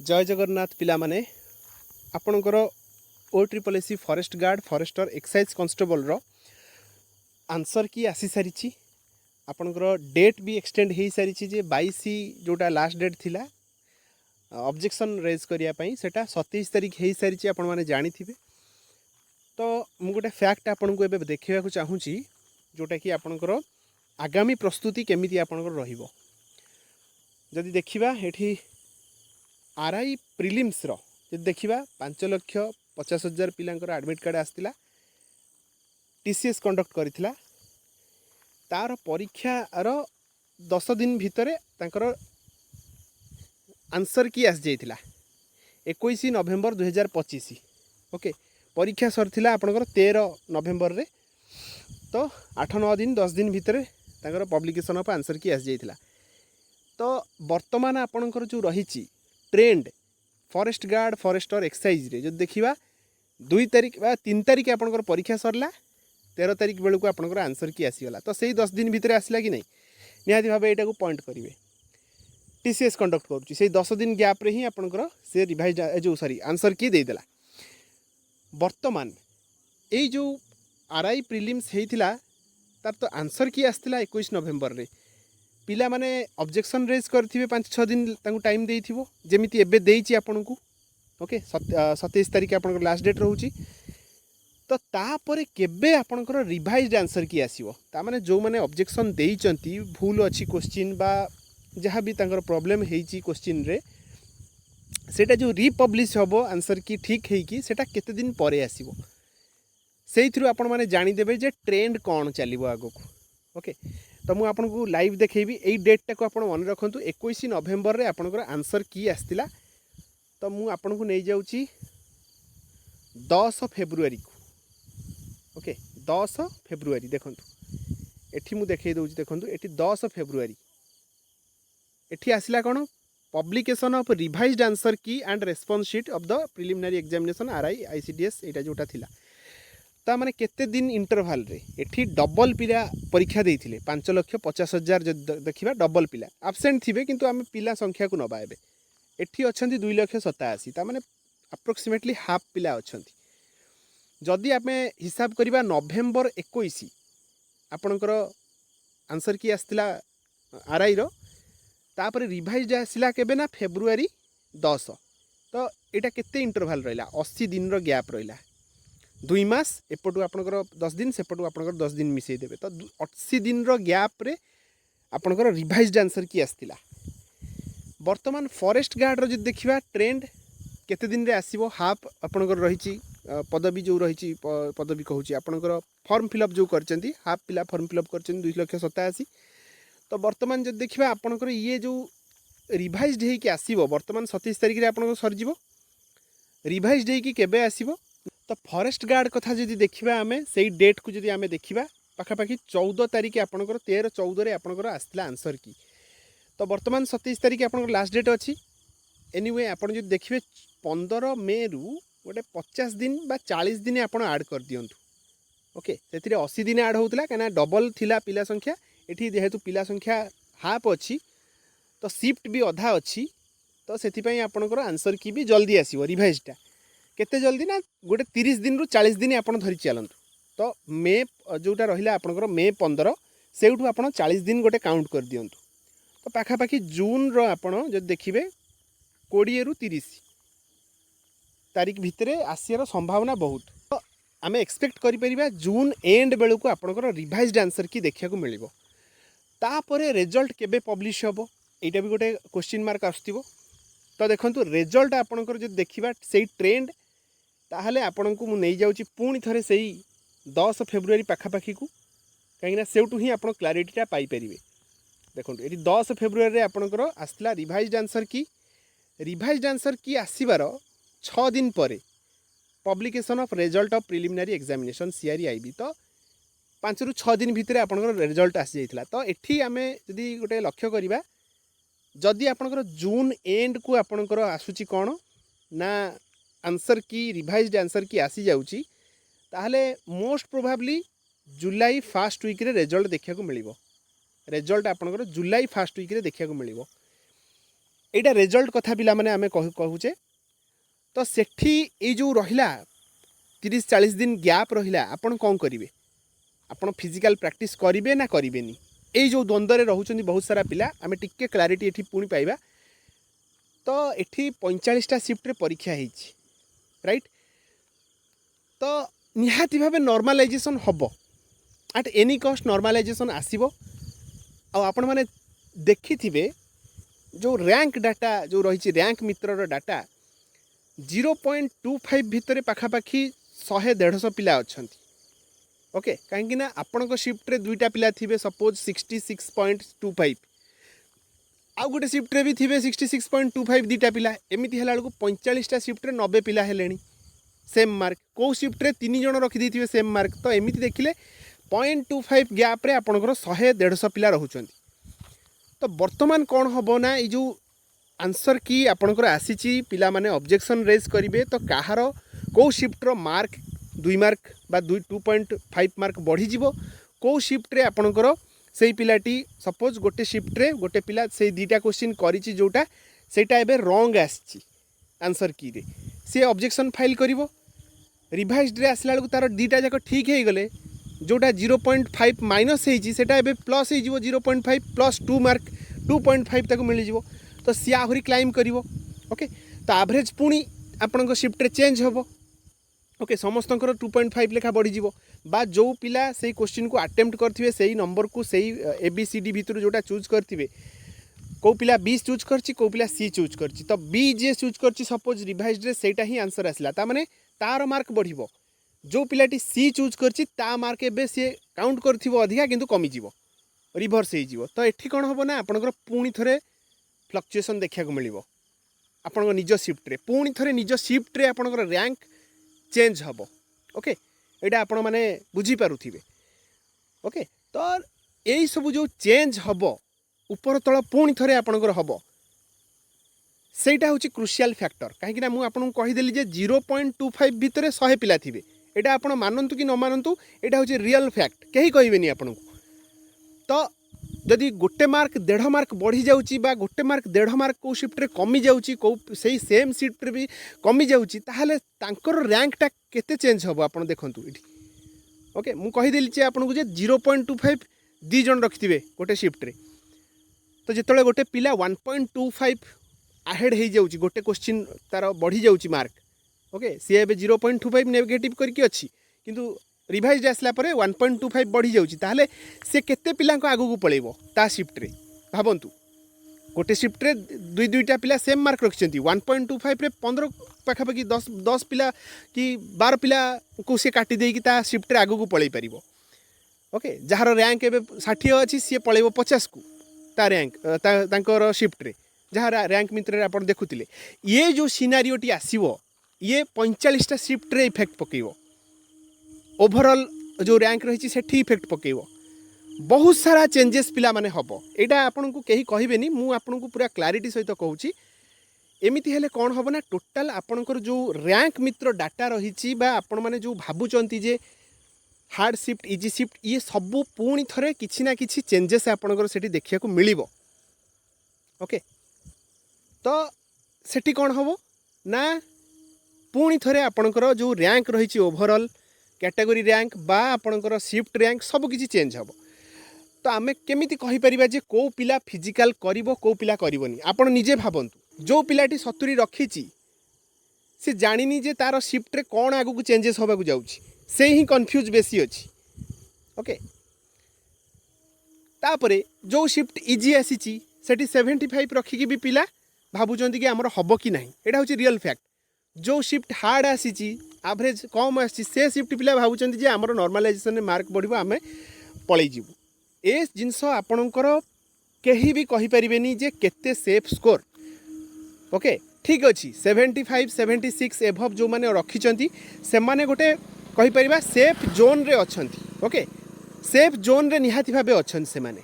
जय जगन्नाथ पिला माने आपणकर OSSC forest guard forester excise constable रो आंसर की आसी सारी आपणकर डेट भी एक्सटेंड हो सारी जे 22 जोटा लास्ट डेट थिला ऑब्जेक्शन रेज करिया पई सेटा 27 तारीख हो सारी आपण माने जानी थिबे। तो मु गोटे फैक्ट आपन को एबे देखिबा को चाहूची जोटा कि आपणकर आगामी प्रस्तुति केमिति आपणकर रहिबो। जदि देखिबा एठी आरआई प्रिलिम्स रो जदि देखिबा 5,50,000 पिलांकर एडमिट कार्ड आस्तिला टीसीएस कंडक्ट करिथिला तार परीक्षा रो 10 दिन भितरे तांकर आंसर की आस जाइथिला 21 नवेम्बर 2025। ओके परीक्षा सरथिला आपनकर 13 नवेम्बर रे। तो 8-9 दिन 10 दिन भितरे तांकर पब्लिकेशन ऑफ आंसर की आस जाइथिला। तो वर्तमान आपनकर जो रहिची trend forest guard forester excise रे जो देखिबा 2 तारीख बा 3 तारीख आपनकर परीक्षा सरला 13 तारीख बेलू को आपनकर आंसर की आसीगला। तो सही 10 दिन भितर आसला कि नहीं निहाती भाव एटा को पॉइंट करिवे टीसीएस कंडक्ट करूची से 10 दिन गैप रे ही आपनकर से रिवाइज जो सॉरी आंसर की दे देला। वर्तमान ए जो आरआई प्रिलिम्स हेइथिला तार तो आंसर की आस्तिला 21 नवेम्बर रे पिला माने ऑब्जेक्शन रेज करथिबे 5-6 दिन तांको टाइम देइथिबो जेमिति एबे देइची आपनकू। ओके 27 तारीख आपनकर लास्ट डेट रहउची। तो तापरे केबे आपनकर रिवाइज्ड आंसर की आसीबो ता माने जो माने ऑब्जेक्शन देइचंती भूल अछि क्वेश्चन बा जहाँ भी तांकर प्रॉब्लम हेइची क्वेश्चन रे सेटा जो रिपब्लिश हबो आंसर की ठीक हेइ कि सेटा केते दिन परे आसीबो सेइ थ्रू आपण माने जानि देबे जे ट्रेंड कोन चलिबो आगो को। ओके तो मुझे आपको लाइव देखेबी एई डेटा को आप मन रखु 21 नवेम्बर रे आपनकर आंसर की आसतिला। तो मुझे आपको नहीं जाऊँगी 10 फेब्रुआरी को। ओके 10 फेब्रुआरी देखूँ एठी मु देखे दूँ देखूँ एठी 10 फेब्रुआरी एठी आसला कौन पब्लिकेशन ऑफ रिवाइज्ड आंसर की and response sheet of the preliminary examination RI ICDS एटा जोटा थिला। ता माने केते दिन इंटरवल रे एठी डबल पिला परीक्षा देइथिले 5,50,000 देखिबा डबल पिला एब्सेंट थिबे किंतु आमे पिला संख्या को नबा एबे एठी अछंती 2,87,000 ता माने अप्रोक्सीमेटली हाफ पिला अछंती। जदि आमे हिसाब करिबा नवेम्बर 21 आपनकर आंसर की आस्तिला आरआई रो तापर रिवाइज आसिला केबे ना फेब्रुआरी 10। तो एटा केते इंटरवल रहिला 80 दिन रो गैप रहिला 2 मास एपटू आपनकर 10 दिन सेपटू आपनकर 10 दिन मिसई देबे। तो 80 दिन रो गैप रे आपनकर रिवाइज्ड आंसर की आस्तिला। वर्तमान फॉरेस्ट गार्ड रो जे देखिबा ट्रेंड केते दिन रे आसीबो हाफ आपनकर रहिची पदवी जो रहिची पदवी कहूची आपनकर फॉर्म फिलअप जो करचंती हाफ पिला फॉर्म फिलअप करचंती 2,87,000। तो वर्तमान जो देखिबा आपनकर ये जो रिवाइज्ड हे कि आसीबो वर्तमान 27 तारिख रे आपनकर सरजिबो रिवाइज्ड हे कि केबे आसीबो। तो फॉरेस्ट गार्ड कथा जदि देखिबा आमे सेई डेट को जदि आमे देखिबा पाखापाखि 14 तारिख आपनकर 13-14 रे आपनकर आस्तिला आंसर की। तो वर्तमान 27 तारिख आपनकर लास्ट डेट अछि। एनीवे आपन जदि देखिबे 15 मे रु गोटे 50 दिन बा 40 दिन आपन ऐड कर दियंतु। ओके सेथिरे 80 दिन ऐड होउतला काना डबल थिला पिला संख्या एठी जेहेतु पिला संख्या हाफ अछि तो शिफ्ट भी अधा अछि। तो सेथि पई आपनकर आंसर की भी जल्दी आसीबो रिवाइजटा केते जल्दी ना गोटे 30 दिन रु 40 दिन आपन धरि चलंतु। तो मे जोटा रहिला आपनकर मे 15 सेउठु आपन 40 दिन गोटे काउंट कर दियंतु। तो पाखापाखि जून रो आपन जदि देखिबे 20 रु 30 तारीख भितरे आसियार संभावना बहुत। तो आमे एक्सपेक्ट करि परिबा जून एंड बेलू को आपनकर रिवाइज्ड आंसर की देखिया को मिलिबो। तापरे रिजल्ट केबे पब्लिश हबो एटा भी गोटे क्वेश्चन मार्क आस्तिबो। तो देखंतु रिजल्ट आपनकर जदि देखिबा सेई ट्रेंड ताहले आपनकु मु नहीं जाउची पुणी थरे सेई 10 फेब्रुआरी पाखापाखी को कहीं सेउटू ही आपन क्लारिटीटा पाई परिबे। देखंतु एटी 10 फेब्रुआरी रे आपनकर आस्तिला रिवाइज्ड आंसर की आसीबार 6 दिन परे publication of result of preliminary examination CREIB. तो 5 रु 6 दिन भितरे आपनकर रिजल्ट आसी जाइथिला। तो एठी आमे जदि गोटे लक्ष्य करिबा जदि आपनकर जून एंड को आपनकर आसुची कोन ना आंसर की रिवाइज्ड आंसर की आसी जाउची ताहले मोस्ट प्रोबेबली जुलाई फर्स्ट वीक रे रिजल्ट देखिया को मिलिबो। रिजल्ट आपनकर जुलाई फर्स्ट वीक रे देखिया को मिलिबो। एटा रिजल्ट कथा पिला माने आमे कहूचे तो सेठी ए जो रहिला 30-40 दिन गैप रहिला आपण कौन करिवे आपण फिजिकल प्रैक्टिस करिवे ना करिवेनी ए जो द्वंद्व रे रहउचंदी बहुत सारा पिला आमे टिके क्लैरिटी एठी पुणी पाइबा तो एठी 45टा शिफ्ट रे परीक्षा हेछि राइट तो निहाती भाबे नॉर्मलाइजेशन हबो एट एनी कॉस्ट नॉर्मलाइजेशन आसीबो आ आपण माने देखिथिबे जो रैंक डाटा जो रही रैंक मित्र डाटा 0.25 भितर पाखापाखि 100-150 पिला अच्छंती ओके कहीं ना आपण शिफ्ट रे दुईटा पिला थिबे सपोज 66.25 आउ गोटे शिफ्ट रे भी थिबे 66.25 दुईटा पिला एमिति हला बेलू 45टा शिफ्ट रे 90 पिला हेलेनी सेम मार्क कौ शिफ्ट रे 3 जण रखी देथिबे सेम मार्क तो एमिति देखिले 0.25 गैप रे आपणकर 100-150 पिला रहउचंती तो वर्तमान कौन हम ना ये जो आंसर की आपणकर आसी पिला माने ऑब्जेक्शन रेज करेंगे तो कहार कौ शिफ्टर मार्क 2 मार्क बा 2.5 मार्क बढ़ी जीवो कौ शिफ्ट रे आपणकर से पिलाटी सपोज गोटे शिफ्ट रे गोटे पिला से दुईटा क्वेश्चन करिछि जोटा सेटा एबे रॉन्ग आछि आंसर की रे सी ऑब्जेक्शन फाइल करिवो रिवाइज्ड रे आसला बेलू तार दुईटा जाक ठीक हो गले जोटा 0.5 माइनस होटा एबे प्लस हो 0.5 प्लस 2 मार्क 2.5 तक मिल जाव तो सी आहरी क्लाइम करिवो ओके तो एवरेज पुणी आपण शिफ्ट रे चेंज होबो ओके समस्त 2.5 लेखा बढ़ी जीवो बा जो पिला से क्वेश्चन को अटेम्प्ट करथिबे सेही नंबर को सेही ABCD भितर जोटा चूज करथिबे को पिला बी चूज करछि को पिला सी चूज करछि तो बी जे चूज करछि सपोज रिवाइज्ड रे सेटा ही आंसर आसला ता माने तार मार्क बढ़िबो जो पिलाटी सी चूज करछि ता मार्क एबे सी काउंट करथिबो अधिका किंतु कमी जीवो रिवर्स हो जीवो तो एठी कोन होबो ना आपनकर पुणी थरे फ्लक्चुएशन देखा को मिलिबो आपन निज शिफ्ट रे पुणी थरे निज शिफ्ट रे आपनकर रैंक चेंज होबो ओके एटा आपण माने बुझी पारुथिबे ओके तो एई सब जो चेंज होबो ऊपर तळ पुणी थरे आपनकर होबो सेटा होची क्रुशियल फैक्टर काहे कि ना मु आपन को कहि देली जे 0.25 भितरे 100 पिला थिबे एटा आपण मानंतु कि न मानंतु एटा होची रियल फैक्ट केही कहबेनी आपन को तो जदि गोटे मार्क 1.5 मार्क बढ़ी जाउची बा गोटे मार्क 1.5 मार्क को शिफ्ट रे कमी जाउची को सेही सेम शिफ्ट रे भी कमी जाउची ताहाले तांकर रैंक टा केते चेंज होबो आपण देखंतु इठी ओके मु कहि देली जे आपन को जे 0.25 दी जण रखिथिबे गोटे शिफ्ट रे तो जेतले गोटे पिला 1.25 आहेड हो जाउची गोटे क्वेश्चन तार बढ़ी जाउची मार्क ओके सी एबे 0.25 नेगेटिव करके अच्छी किंतु रिवाइज आसला परे 1.25 बढ़ी जाउची ताहले से केते पिला को आगु को पळेबो ता शिफ्ट रे भाबंतु गोटे शिफ्ट रे दुईटा पिला सेम मार्क रखिसंती 1.25 रे 15 पाखापाखि 10 पिला कि 12 पिला को से काटी देकी ता शिफ्ट रे आगु को पळेई परिबो ओके जहार रैंक एबे 60 अछि से पळेबो 50 को ता रैंक तांकर शिफ्ट रे जहाँ रैंक मित्र आप देखुले ये जो सिनारियोटी आसो ये 45टा शिफ्ट रे इफेक्ट पकेब ओभरऑल जो रैंक रही सेठी इफेक्ट पकेब बहुत सारा चेंजेस पिला माने हबो एटा आपन को कहीं कहबेनी मु आपन को पूरा क्लारिटी सहित कहूची एमिति हेले कौन हबो ना टोटाल आपनकर जो रैंक मित्र डाटा रही बा आपण माने जो भाबुचंती जे हार्ड शिफ्ट इजी शिफ्ट ये सब पुणी थरे किछि ना किछि चेंजेस आपनकर सेठी देखिया को मिलिबो ओके तो सेठी कौन हम ना पुणी थरे आपणकर जो रैंक रही ओभरऑल कैटेगरी रैंक बा आपणकर शिफ्ट रैंक सब किछि चेंज हम तो आमे केमिति कहि परिबा जे को पिला फिजिकल करिवो को पिला करिवोनी आपण निजे भाबंतु जो पिलाटी 70 रखिछि से जानिनी जे तार शिफ्ट रे कोन आगु को चेंजेस होबा को जाउछि से ही कंफ्यूज बेसी अछि ओके तापरे जो शिफ्ट इजी आसीछि सेठी 75 रखिकी भी पिला भावुंट कि आमर हम कि ना यहाँ हूँ रियल फैक्ट जो शिफ्ट हार्ड आसी एवरेज कम आसी से शिफ्ट पिला भावुंट जे आमर नॉर्मलाइजेशन मार्क बढ़ो आम पलैजु ए जिनस आपणकर कहीं भी कहीपरेनि जे केते सेफ स्कोर ओके ठीक अच्छी 75 76 एभव जो मैंने रखिंट से माने गोटे कहीपर सेफ जोन रे अच्छी ओके सेफ जोन रे निहाती भाव अच्छा से माने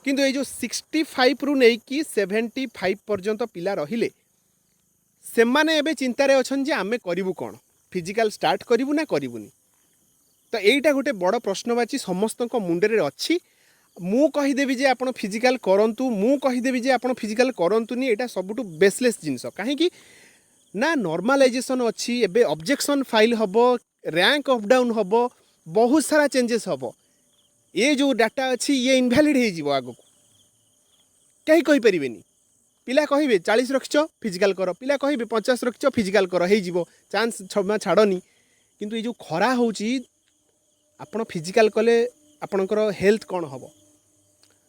किंतु ये जो 65 रु नहीं कि 75 पर्यंत पिला रहिले से माने एबे चिंतारे अछन जे आमे करिवु कोन फिजिकल स्टार्ट करिवु ना करिवुनी तो एटा गोटे बड़ प्रश्नवाची समस्त मुंडे अच्छी मु कहीदेवी जे आप फिजिकाल करंतु मु कहीदेवी जे आप फिजिकाल करंतुनी एटा सबुठु बेसलेस जिनस कहीं ना नॉर्मलाइजेशन अच्छी एबे ऑब्जेक्शन फाइल हबो रैंक अप डाउन हबो बहुत सारा चेंजेस हबो ये जो डाटा अच्छी ये इनवैलिड हो जीवो आगो कहीं कहि परिबेनी पिला कहिबे 40 रखिच फिजिकाल कर पिला कहिबे 50 रखिच फिजिकाल कर हो जीवो चांस छाड़नी किंतु ये जो खरा होची आपण फिजिकाल कले आपणकर हेल्थ कौन हम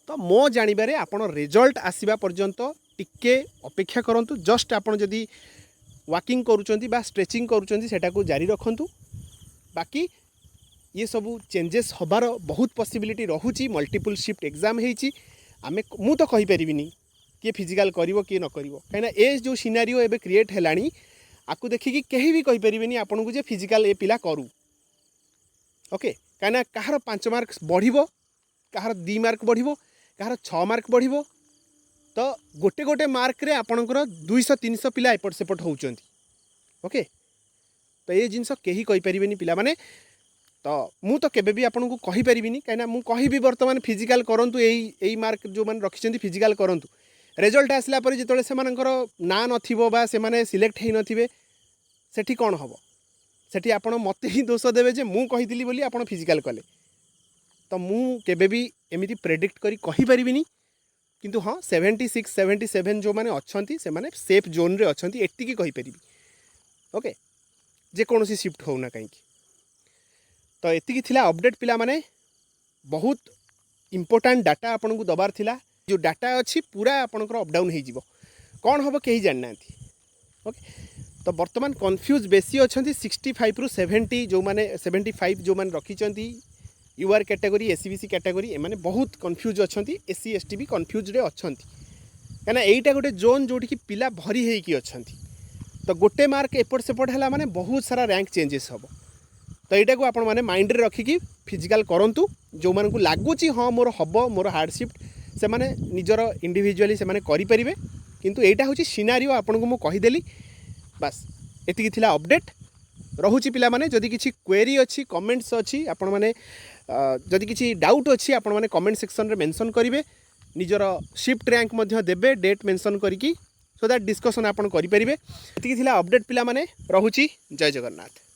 तो मो जानवर आपण रिजल्ट आसवा पर्यंत टिके अपेक्षा करंतु जस्ट आपण जदि वाकिंग करूचंती बा स्ट्रेचिंग करूचंती सेटा को जारी रखंतु बाकी ये सब चेंजेस हबार बहुत पॉसिबिलिटी रहुची मल्टीपल शिफ्ट एग्जाम हेची आमे मु तो कहि परिबिनी किए फिजिकाल करिवो किए न करिवो कहिना ए जो सिनारियो एबे क्रिएट हेलानी आकु देखिकी केही भी कहि परिबिनी आपन को जे फिजिकाल ए पिला करू ओके कहिना कहार 5 मार्क बढ़िबो कहार 2 मार्क बढ़िबो कहार 6 मार्क बढ़िबो तो गोटे गोटे मार्क रे आपणकर 200-300 पिला एपट सेपट होउचंती ओके तो ये जिनस केही कहि परिबेनी पिला माने तो मु तो केबे भी आपन को कहि परिबिनी कहिना मु कहि भी वर्तमान फिजिकाल करंतु एई मार्क जो मान रखिचंती फिजिकाल करंतु रिजल्ट आसला पर जेतले से मानकर ना नथिबो बा से माने सिलेक्ट हेइ नथिबे सेठी कोन हबो सेठी आपण मते ही दोष देवे जे मु कहिदिली बोली आपण फिजिकाल कले तो मु केबे भी एमिति प्रेडिक्ट करी कहि परिबिनी किंतु हाँ 76-77 जो माने अच्छंती से माने सेफ जोन रे अच्छंती एट्टी की कहि परिबी ओके जे कोनोसी शिफ्ट होना कहीं तो एतिकी थिला अपडेट पिला माने बहुत इंपोर्टेंट डाटा आपन को दबार थिला जो डाटा अच्छी पूरा आपनकर अपडाउन हो जीवो कौन हम कहीं जानना ओके तो बर्तमान कन्फ्यूज बेसी अच्छा 65 रु 70 जो माने 75 जो माने रखी यूआर कैटेगरी एससीबीसी कैटेगरी एमाने बहुत कन्फ्यूज अच्छा एससी एसटी भी कन्फ्यूज रे अच्छा कहीं एटा गोटे जोन जोटी कि पिला भरी होइकी अच्छा तो गोटे मार्क एपट सेपट है माने बहुत सारा रैंक चेंजेस हम तो यहाँ को आपण मैंने माइंड रे रखिकी फिजिकाल करंतु जो मानक लगुच हाँ मोर हम मोर हार्ड शिफ्ट से माने निजर इंडिविजुअली से माने करि परिबे किंतु एटा होची सिनारियो आपन को मु कहिदेली बस एतिकी थिला अपडेट रहुची पिला माने जदि किछि क्वेरी अछि कमेंट्स अछि आपण माने जदि किछि डाउट अछि आपण माने कमेंट सेक्शन रे मेंशन करिवे निजर शिफ्ट रैंक मध्य देबे डेट मेंशन करिकी सो दैट डिस्कशन आपण करि परिबे एतिकी थिला अपडेट पिला माने रहुची जय जगन्नाथ।